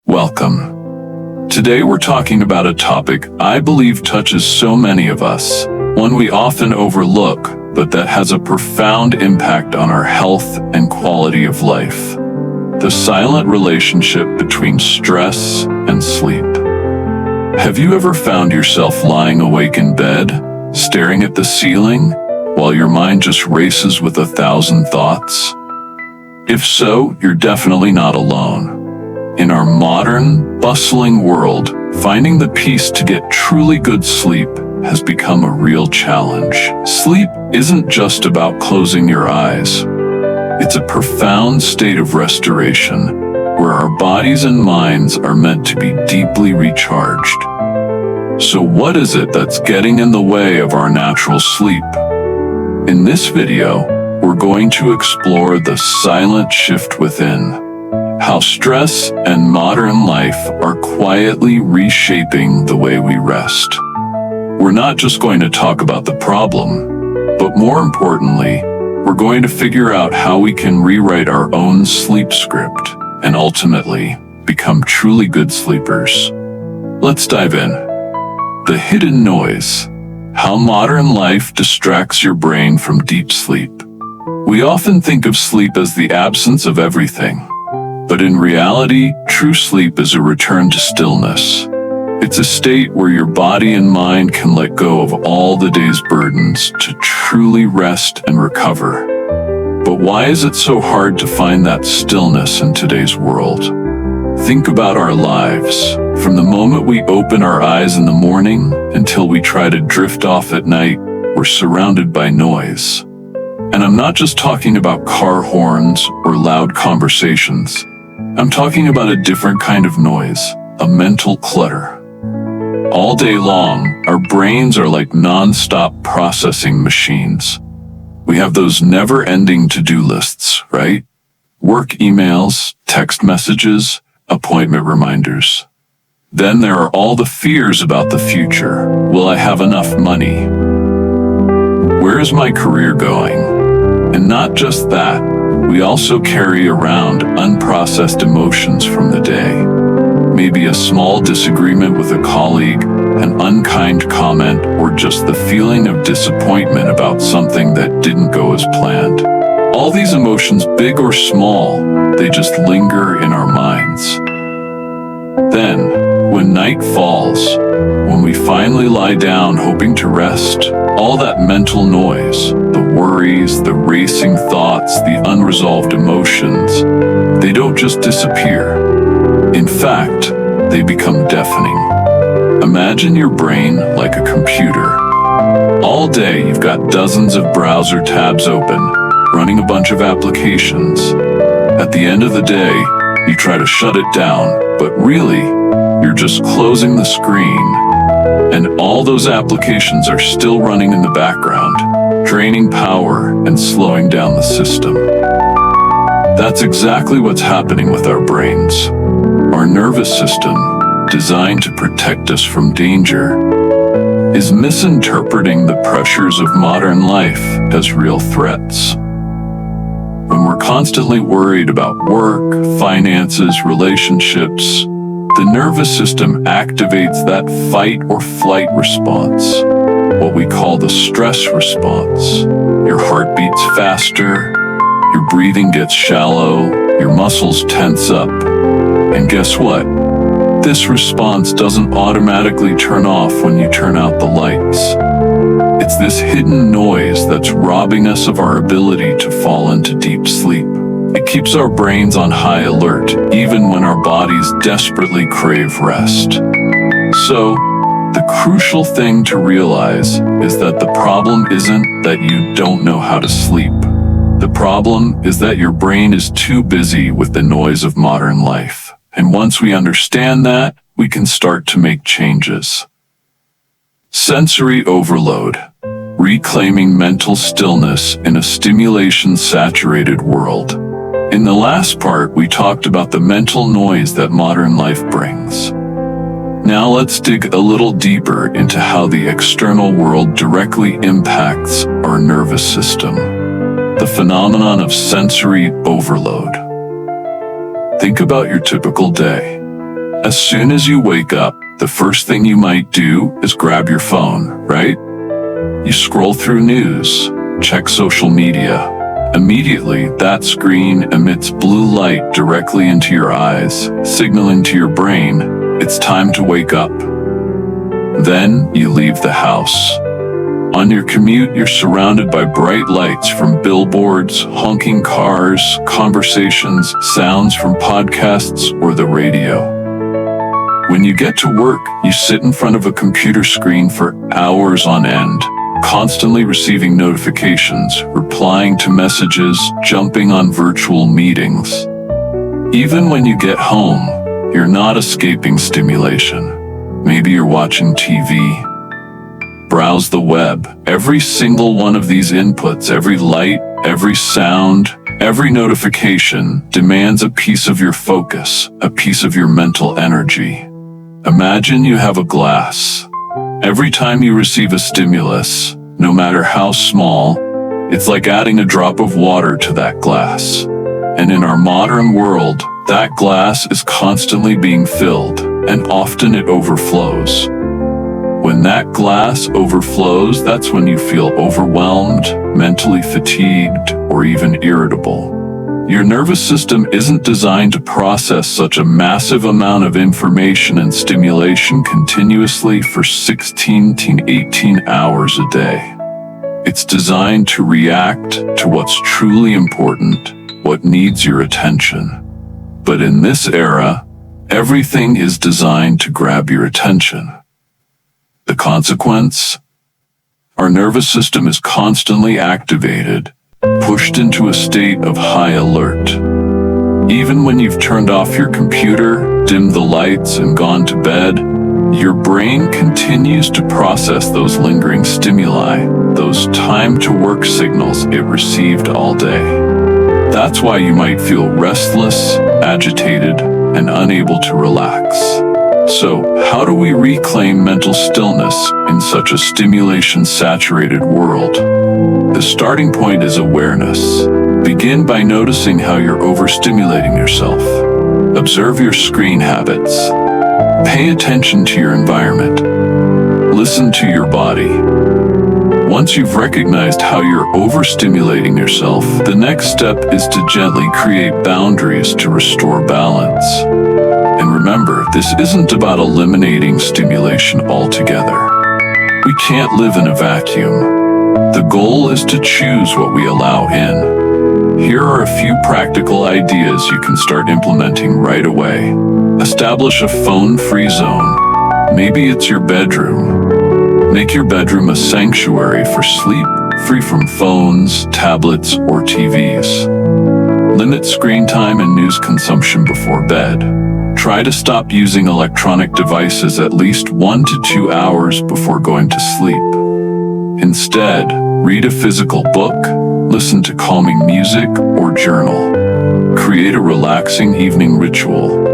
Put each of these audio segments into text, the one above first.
Welcome. Today we're talking about a topic I believe touches so many of us, one we often overlook, but that has a profound impact on our health and quality of life. The silent relationship between stress and sleep. Have you ever found yourself lying awake in bed, staring at the ceiling, while your mind just races with 1,000 thoughts? If so, you're definitely not alone. In our modern, bustling world, finding the peace to get truly good sleep has become a real challenge. Sleep isn't just about closing your eyes. It's a profound state of restoration where our bodies and minds are meant to be deeply recharged. So what is it that's getting in the way of our natural sleep? In this video, we're going to explore the silent shift within, how stress and modern life are quietly reshaping the way we rest. We're not just going to talk about the problem, but more importantly, we're going to figure out how we can rewrite our own sleep script and ultimately become truly good sleepers. Let's dive in. The hidden noise. How modern life distracts your brain from deep sleep. We often think of sleep as the absence of everything, but in reality, true sleep is a return to stillness. It's a state where your body and mind can let go of all the day's burdens to truly rest and recover. But why is it so hard to find that stillness in today's world? Think about our lives. From the moment we open our eyes in the morning until we try to drift off at night, we're surrounded by noise. And I'm not just talking about car horns or loud conversations. I'm talking about a different kind of noise, a mental clutter. All day long, our brains are like non-stop processing machines. We have those never-ending to-do lists, right? Work emails, text messages, appointment reminders. Then there are all the fears about the future. Will I have enough money? Where is my career going? And not just that, we also carry around unprocessed emotions from the day. Maybe a small disagreement with a colleague, an unkind comment, or just the feeling of disappointment about something that didn't go as planned. All these emotions, big or small, they just linger in our minds. Then, when night falls, when we finally lie down hoping to rest, all that mental noise, the worries, the racing thoughts, the unresolved emotions, they don't just disappear. In fact, they become deafening. Imagine your brain like a computer. All day you've got dozens of browser tabs open, running a bunch of applications. At the end of the day, you try to shut it down, but really, you're just closing the screen. And all those applications are still running in the background, draining power and slowing down the system. That's exactly what's happening with our brains. Our nervous system, designed to protect us from danger, is misinterpreting the pressures of modern life as real threats. When we're constantly worried about work, finances, relationships, the nervous system activates that fight or flight response, what we call the stress response. Your heart beats faster, your breathing gets shallow, your muscles tense up. And guess what? This response doesn't automatically turn off when you turn out the lights. It's this hidden noise that's robbing us of our ability to fall into deep sleep. It keeps our brains on high alert, even when our bodies desperately crave rest. So, the crucial thing to realize is that the problem isn't that you don't know how to sleep. The problem is that your brain is too busy with the noise of modern life. And once we understand that, we can start to make changes. Sensory overload. Reclaiming mental stillness in a stimulation-saturated world. In the last part, we talked about the mental noise that modern life brings. Now let's dig a little deeper into how the external world directly impacts our nervous system. The phenomenon of sensory overload. Think about your typical day. As soon as you wake up, the first thing you might do is grab your phone, right? You scroll through news, check social media. Immediately, that screen emits blue light directly into your eyes, signaling to your brain, it's time to wake up. Then, you leave the house. On your commute, you're surrounded by bright lights from billboards, honking cars, conversations, sounds from podcasts or the radio. When you get to work, you sit in front of a computer screen for hours on end, constantly receiving notifications, replying to messages, jumping on virtual meetings. Even when you get home, you're not escaping stimulation. Maybe you're watching TV. Browse the web. Every single one of these inputs, every light, every sound, every notification demands a piece of your focus, a piece of your mental energy. Imagine you have a glass. Every time you receive a stimulus, no matter how small, it's like adding a drop of water to that glass. And in our modern world, that glass is constantly being filled, and often it overflows. When that glass overflows, that's when you feel overwhelmed, mentally fatigued, or even irritable. Your nervous system isn't designed to process such a massive amount of information and stimulation continuously for 16 to 18 hours a day. It's designed to react to what's truly important, what needs your attention. But in this era, everything is designed to grab your attention. The consequence? Our nervous system is constantly activated, pushed into a state of high alert. Even when you've turned off your computer, dimmed the lights, and gone to bed, your brain continues to process those lingering stimuli, those time-to-work signals it received all day. That's why you might feel restless, agitated, and unable to relax. So, how do we reclaim mental stillness in such a stimulation-saturated world? The starting point is awareness. Begin by noticing how you're overstimulating yourself. Observe your screen habits. Pay attention to your environment. Listen to your body. Once you've recognized how you're overstimulating yourself, the next step is to gently create boundaries to restore balance. And remember, this isn't about eliminating stimulation altogether. We can't live in a vacuum. The goal is to choose what we allow in. Here are a few practical ideas you can start implementing right away. Establish a phone-free zone. Maybe it's your bedroom. Make your bedroom a sanctuary for sleep, free from phones, tablets, or TVs. Limit screen time and news consumption before bed. Try to stop using electronic devices at least 1 to 2 hours before going to sleep. Instead, read a physical book, listen to calming music, or journal. Create a relaxing evening ritual.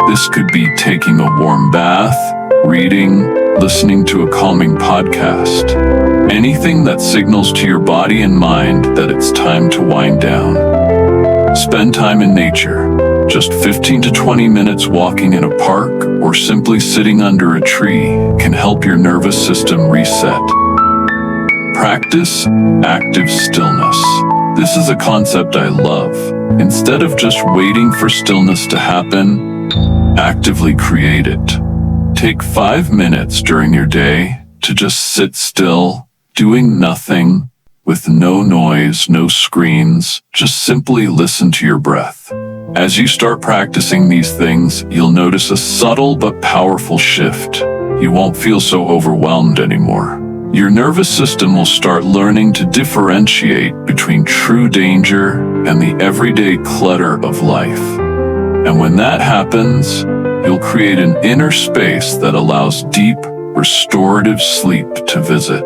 This could be taking a warm bath, reading, listening to a calming podcast. Anything that signals to your body and mind that it's time to wind down. Spend time in nature. Just 15 to 20 minutes walking in a park or simply sitting under a tree can help your nervous system reset. Practice active stillness. This is a concept I love. Instead of just waiting for stillness to happen, actively create it. Take 5 minutes during your day to just sit still, doing nothing, with no noise, no screens, just simply listen to your breath. As you start practicing these things, you'll notice a subtle but powerful shift. You won't feel so overwhelmed anymore. Your nervous system will start learning to differentiate between true danger and the everyday clutter of life. And when that happens, you'll create an inner space that allows deep, restorative sleep to visit.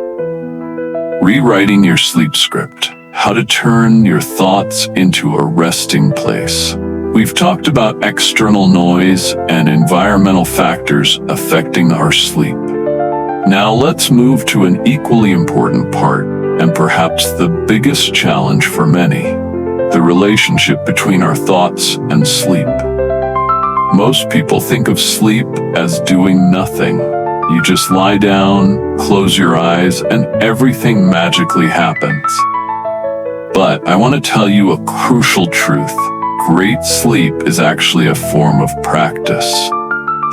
Rewriting your sleep script. How to turn your thoughts into a resting place. We've talked about external noise and environmental factors affecting our sleep. Now let's move to an equally important part, and perhaps the biggest challenge for many, the relationship between our thoughts and sleep. Most people think of sleep as doing nothing. You just lie down, close your eyes, and everything magically happens. But I want to tell you a crucial truth. Great sleep is actually a form of practice.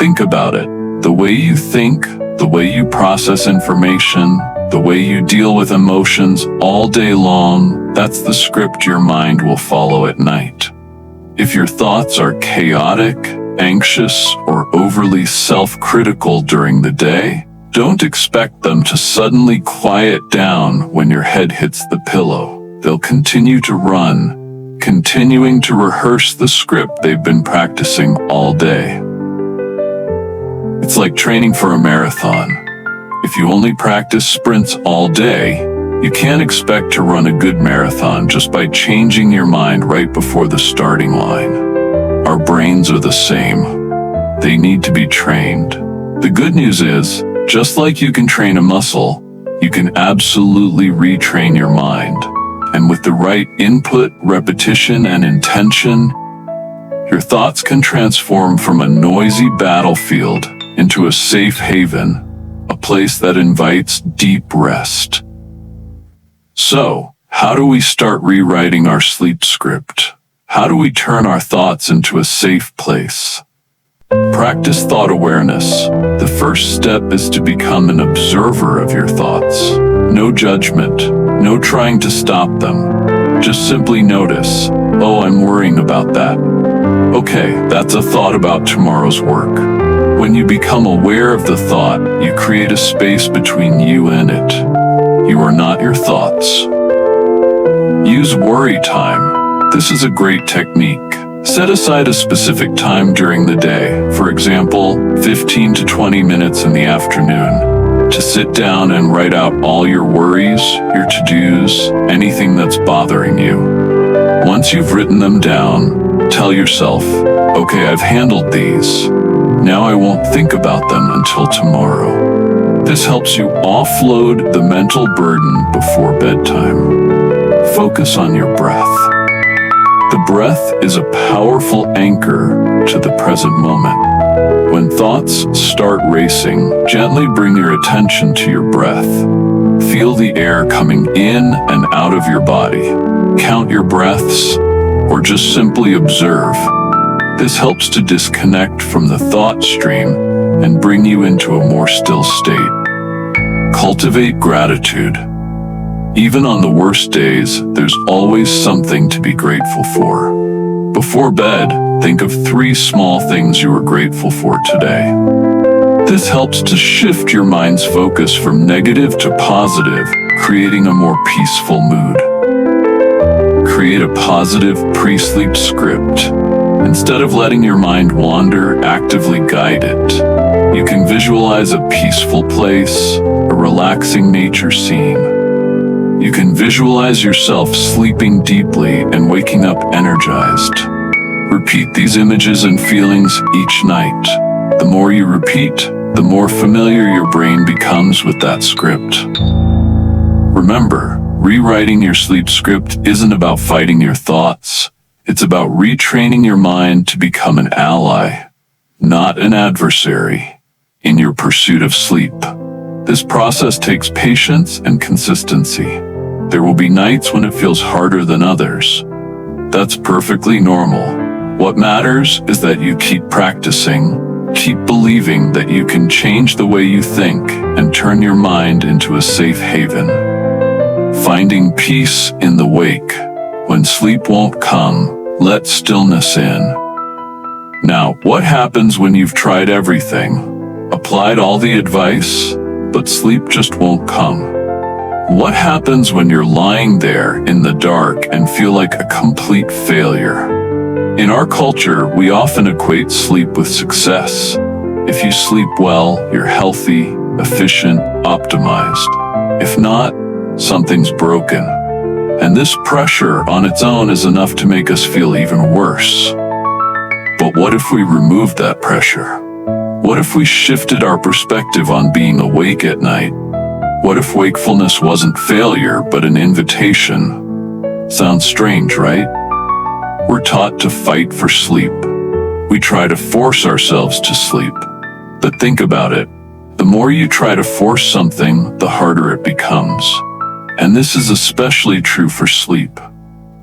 Think about it. The way you think, the way you process information, the way you deal with emotions all day long, that's the script your mind will follow at night. If your thoughts are chaotic, anxious, or overly self-critical during the day, don't expect them to suddenly quiet down when your head hits the pillow. They'll continue to run, continuing to rehearse the script they've been practicing all day. It's like training for a marathon. If you only practice sprints all day, you can't expect to run a good marathon just by changing your mind right before the starting line. Our brains are the same. They need to be trained. The good news is, just like you can train a muscle, you can absolutely retrain your mind. And with the right input, repetition, and intention, your thoughts can transform from a noisy battlefield into a safe haven, a place that invites deep rest. So, how do we start rewriting our sleep script? How do we turn our thoughts into a safe place? Practice thought awareness. The first step is to become an observer of your thoughts. No judgment, no trying to stop them. Just simply notice, oh, I'm worrying about that. Okay, that's a thought about tomorrow's work. When you become aware of the thought, you create a space between you and it. You are not your thoughts. Use worry time. This is a great technique. Set aside a specific time during the day, for example, 15 to 20 minutes in the afternoon, to sit down and write out all your worries, your to-dos, anything that's bothering you. Once you've written them down, tell yourself, okay, I've handled these. Now I won't think about them until tomorrow. This helps you offload the mental burden before bedtime. Focus on your breath. The breath is a powerful anchor to the present moment. When thoughts start racing, gently bring your attention to your breath. Feel the air coming in and out of your body. Count your breaths, or just simply observe. This helps to disconnect from the thought stream and bring you into a more still state. Cultivate gratitude. Even on the worst days, there's always something to be grateful for. Before bed, think of 3 small things you are grateful for today. This helps to shift your mind's focus from negative to positive, creating a more peaceful mood. Create a positive pre-sleep script. Instead of letting your mind wander, actively guide it. You can visualize a peaceful place, a relaxing nature scene. You can visualize yourself sleeping deeply and waking up energized. Repeat these images and feelings each night. The more you repeat, the more familiar your brain becomes with that script. Remember, rewriting your sleep script isn't about fighting your thoughts. It's about retraining your mind to become an ally, not an adversary, in your pursuit of sleep. This process takes patience and consistency. There will be nights when it feels harder than others. That's perfectly normal. What matters is that you keep practicing, keep believing that you can change the way you think and turn your mind into a safe haven. Finding peace in the wake. When sleep won't come, let stillness in. Now, what happens when you've tried everything, applied all the advice, but sleep just won't come? What happens when you're lying there in the dark and feel like a complete failure? In our culture, we often equate sleep with success. If you sleep well, you're healthy, efficient, optimized. If not, something's broken. And this pressure on its own is enough to make us feel even worse. But what if we removed that pressure? What if we shifted our perspective on being awake at night? What if wakefulness wasn't failure, but an invitation? Sounds strange, right? We're taught to fight for sleep. We try to force ourselves to sleep. But think about it. The more you try to force something, the harder it becomes. And this is especially true for sleep.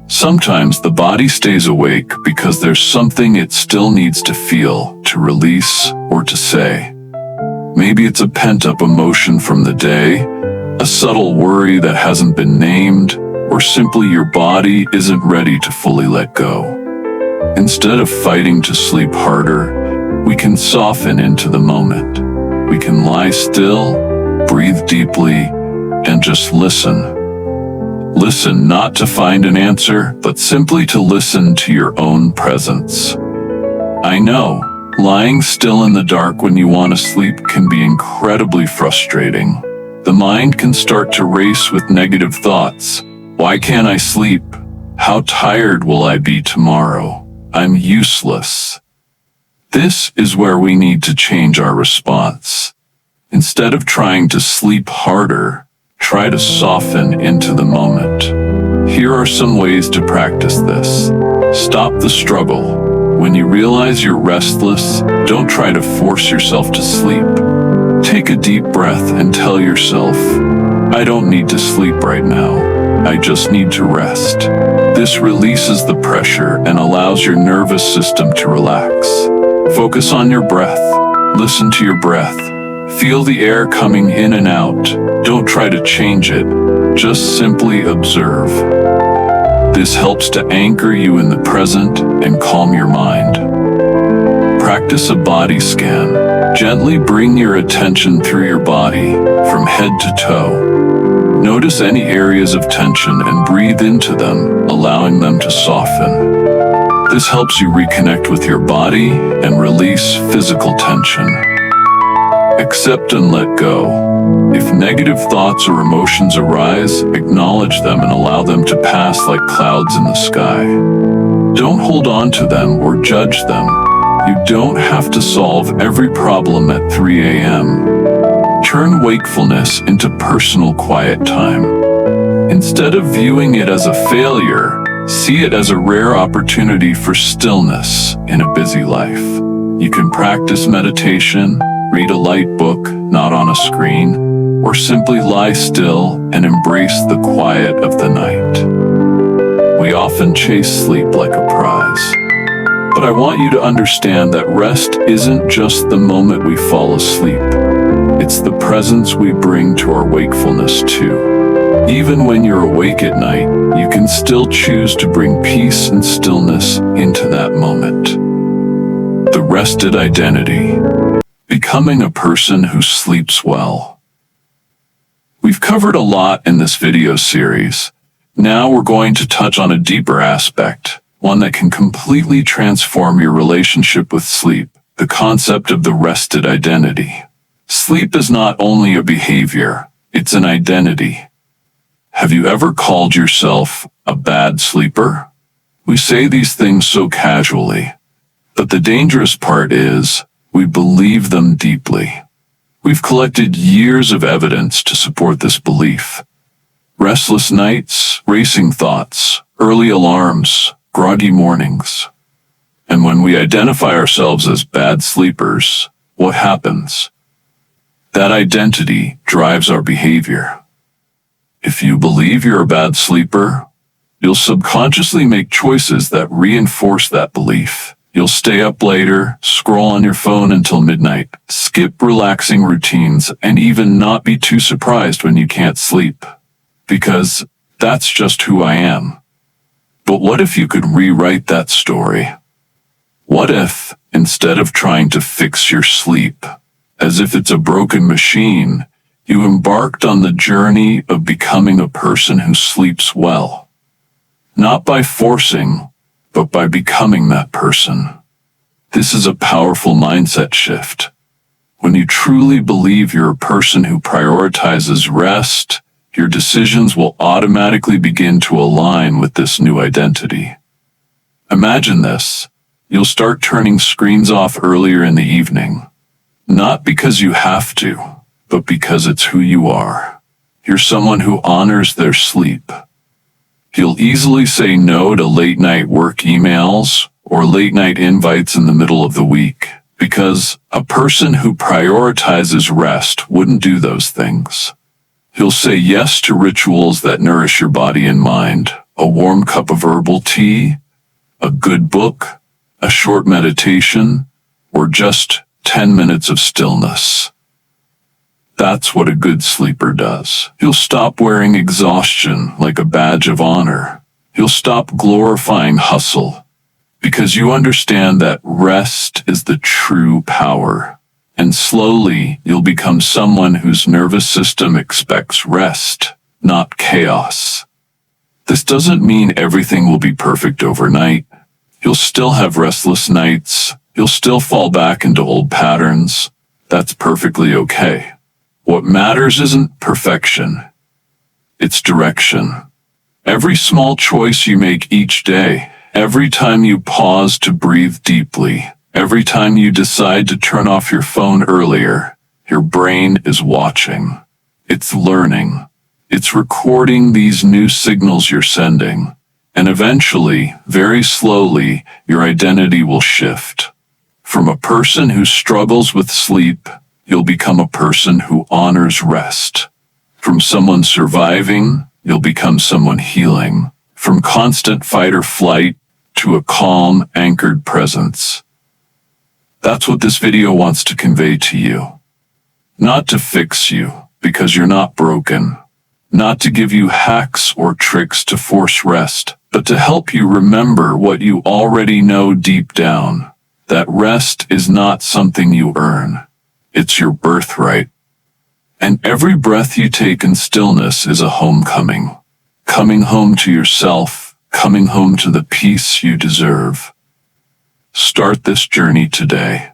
Sometimes the body stays awake because there's something it still needs to feel, to release, or to say. Maybe it's a pent-up emotion from the day, a subtle worry that hasn't been named, or simply your body isn't ready to fully let go. Instead of fighting to sleep harder, we can soften into the moment. We can lie still, breathe deeply, and just listen. Listen not to find an answer, but simply to listen to your own presence. I know, lying still in the dark when you want to sleep can be incredibly frustrating. The mind can start to race with negative thoughts. Why can't I sleep? How tired will I be tomorrow? I'm useless. This is where we need to change our response. Instead of trying to sleep harder, try to soften into the moment. Here are some ways to practice this. Stop the struggle. When you realize you're restless, don't try to force yourself to sleep. Take a deep breath and tell yourself, I don't need to sleep right now. I just need to rest. This releases the pressure and allows your nervous system to relax. Focus on your breath. Listen to your breath. Feel the air coming in and out. Don't try to change it. Just simply observe. This helps to anchor you in the present and calm your mind. Practice a body scan. Gently bring your attention through your body, from head to toe. Notice any areas of tension and breathe into them, allowing them to soften. This helps you reconnect with your body and release physical tension. Accept and let go. If negative thoughts or emotions arise, acknowledge them and allow them to pass like clouds in the sky. Don't hold on to them or judge them. You don't have to solve every problem at 3 a.m. Turn wakefulness into personal quiet time. Instead of viewing it as a failure, see it as a rare opportunity for stillness in a busy life. You can practice meditation, read a light book, not on a screen, or simply lie still and embrace the quiet of the night. We often chase sleep like a prize. But I want you to understand that rest isn't just the moment we fall asleep. It's the presence we bring to our wakefulness too. Even when you're awake at night, you can still choose to bring peace and stillness into that moment. The rested identity. Becoming a person who sleeps well. We've covered a lot in this video series. Now we're going to touch on a deeper aspect, one that can completely transform your relationship with sleep, the concept of the rested identity. Sleep is not only a behavior, it's an identity. Have you ever called yourself a bad sleeper? We say these things so casually, but the dangerous part is we believe them deeply. We've collected years of evidence to support this belief. Restless nights, racing thoughts, early alarms, groggy mornings. And when we identify ourselves as bad sleepers, what happens? That identity drives our behavior. If you believe you're a bad sleeper, you'll subconsciously make choices that reinforce that belief. You'll stay up later, scroll on your phone until midnight, skip relaxing routines, and even not be too surprised when you can't sleep. Because that's just who I am. But what if you could rewrite that story? What if, instead of trying to fix your sleep, as if it's a broken machine, you embarked on the journey of becoming a person who sleeps well? Not by forcing, but by becoming that person. This is a powerful mindset shift. When you truly believe you're a person who prioritizes rest, your decisions will automatically begin to align with this new identity. Imagine this. You'll start turning screens off earlier in the evening. Not because you have to, but because it's who you are. You're someone who honors their sleep. You'll easily say no to late-night work emails or late-night invites in the middle of the week, because a person who prioritizes rest wouldn't do those things. He'll say yes to rituals that nourish your body and mind, a warm cup of herbal tea, a good book, a short meditation, or just 10 minutes of stillness. That's what a good sleeper does. He'll stop wearing exhaustion like a badge of honor. He'll stop glorifying hustle, because you understand that rest is the true power. And slowly, you'll become someone whose nervous system expects rest, not chaos. This doesn't mean everything will be perfect overnight. You'll still have restless nights. You'll still fall back into old patterns. That's perfectly okay. What matters isn't perfection. It's direction. Every small choice you make each day, every time you pause to breathe deeply, every time you decide to turn off your phone earlier, your brain is watching. It's learning. It's recording these new signals you're sending. And eventually, very slowly, your identity will shift. From a person who struggles with sleep, you'll become a person who honors rest. From someone surviving, you'll become someone healing. From constant fight or flight to a calm, anchored presence. That's what this video wants to convey to you. Not to fix you, because you're not broken. Not to give you hacks or tricks to force rest, but to help you remember what you already know deep down. That rest is not something you earn. It's your birthright. And every breath you take in stillness is a homecoming. Coming home to yourself, coming home to the peace you deserve. Start this journey today.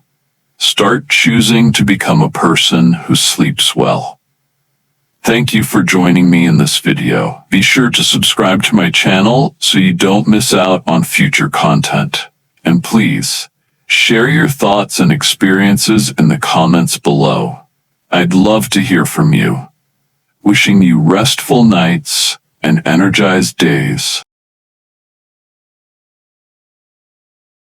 Start choosing to become a person who sleeps well. Thank you for joining me in this video. Be sure to subscribe to my channel so you don't miss out on future content. And please, share your thoughts and experiences in the comments below. I'd love to hear from you. Wishing you restful nights and energized days.